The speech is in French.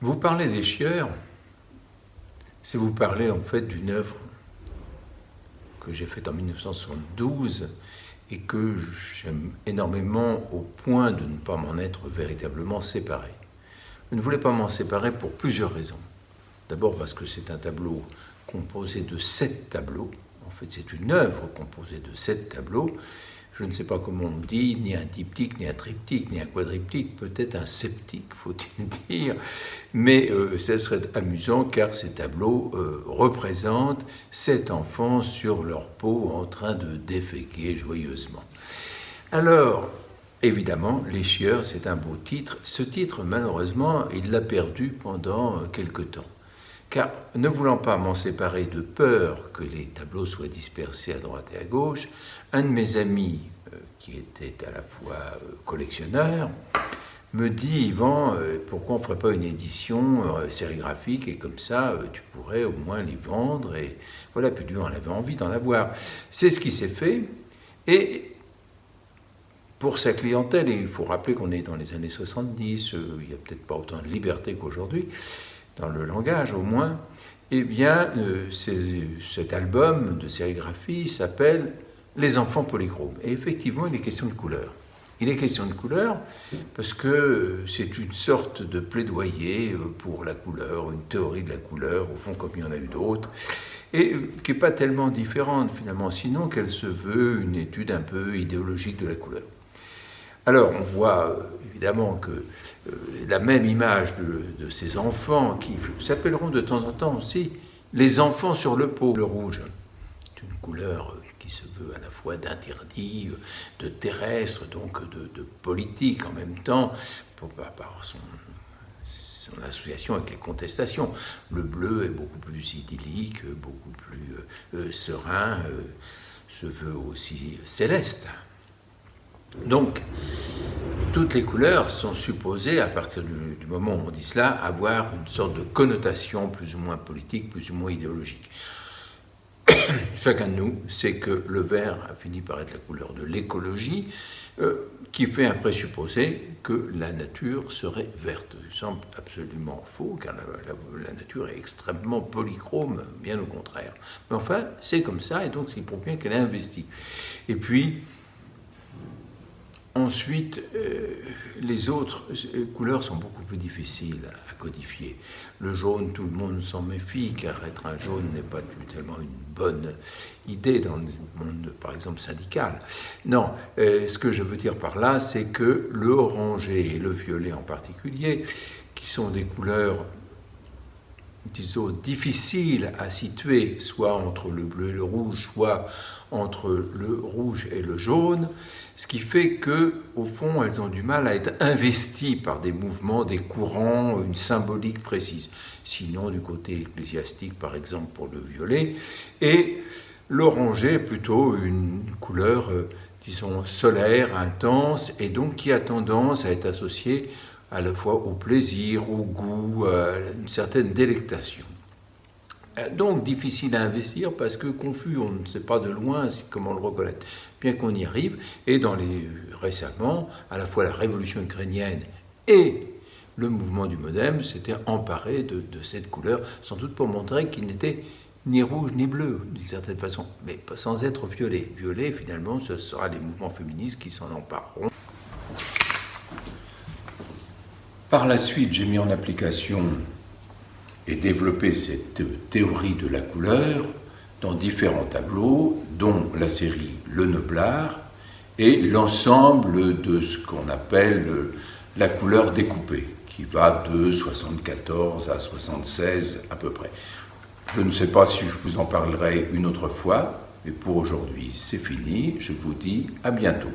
Vous parlez des chieurs, c'est vous parler en fait d'une œuvre que j'ai faite en 1972 et que j'aime énormément au point de ne pas m'en être véritablement séparé. Je ne voulais pas m'en séparer pour plusieurs raisons. D'abord parce que c'est un tableau composé de 7 tableaux. En fait, c'est une œuvre composée de 7 tableaux. Je ne sais pas comment on dit, ni un diptyque, ni un triptyque, ni un quadriptyque, peut-être un septyque, faut-il dire. Mais ça serait amusant car ces tableaux représentent 7 enfants sur leur peau en train de déféquer joyeusement. Alors, évidemment, Les Chieurs, c'est un beau titre. Ce titre, malheureusement, il l'a perdu pendant quelque temps. Car, ne voulant pas m'en séparer de peur que les tableaux soient dispersés à droite et à gauche, un de mes amis, qui était à la fois collectionneur, me dit « Yvan, pourquoi on ne ferait pas une édition sérigraphique et comme ça, tu pourrais au moins les vendre ?» Et voilà, puis lui, on avait envie d'en avoir. C'est ce qui s'est fait. Et pour sa clientèle, et il faut rappeler qu'on est dans les années 70, il n'y a peut-être pas autant de liberté qu'aujourd'hui, dans le langage au moins, eh bien, cet album de sérigraphie s'appelle « Les enfants polychromes ». Et effectivement, il est question de couleur. Il est question de couleur parce que c'est une sorte de plaidoyer pour la couleur, une théorie de la couleur, au fond comme il y en a eu d'autres, et qui n'est pas tellement différente finalement, sinon qu'elle se veut une étude un peu idéologique de la couleur. Alors, on voit évidemment que la même image de ces enfants qui s'appelleront de temps en temps aussi les enfants sur le pot. Le rouge, c'est une couleur qui se veut à la fois d'interdit, de terrestre, donc de politique en même temps, par son association avec les contestations. Le bleu est beaucoup plus idyllique, beaucoup plus serein, se veut aussi céleste. Donc, toutes les couleurs sont supposées, à partir du moment où on dit cela, avoir une sorte de connotation plus ou moins politique, plus ou moins idéologique. Chacun de nous sait que le vert a fini par être la couleur de l'écologie, qui fait un présupposé que la nature serait verte. Il semble absolument faux, car la nature est extrêmement polychrome, bien au contraire. Mais enfin, c'est comme ça, et donc c'est pour bien qu'elle est investie. Et puis, ensuite, les autres couleurs sont beaucoup plus difficiles à codifier. Le jaune, tout le monde s'en méfie, car être un jaune n'est pas tellement une bonne idée dans le monde, par exemple, syndical. Non, ce que je veux dire par là, c'est que le orangé et le violet en particulier, qui sont des couleurs, disons, difficiles à situer, soit entre le bleu et le rouge, soit entre le rouge et le jaune, ce qui fait que, au fond, elles ont du mal à être investies par des mouvements, des courants, une symbolique précise. Sinon, du côté ecclésiastique, par exemple, pour le violet, et l'orangé est plutôt une couleur, disons, solaire, intense, et donc qui a tendance à être associée à la fois au plaisir, au goût, à une certaine délectation. Donc difficile à investir parce que confus, on ne sait pas de loin comment le reconnaître, bien qu'on y arrive. Et récemment, à la fois la révolution ukrainienne et le mouvement du Modem s'étaient emparés de cette couleur, sans doute pour montrer qu'il n'était ni rouge ni bleu, d'une certaine façon, mais sans être violet. Violet, finalement, ce sera les mouvements féministes qui s'en empareront. Par la suite, j'ai mis en application et développé cette théorie de la couleur dans différents tableaux, dont la série Le Neublard et l'ensemble de ce qu'on appelle la couleur découpée, qui va de 74 à 76 à peu près. Je ne sais pas si je vous en parlerai une autre fois, mais pour aujourd'hui, c'est fini. Je vous dis à bientôt.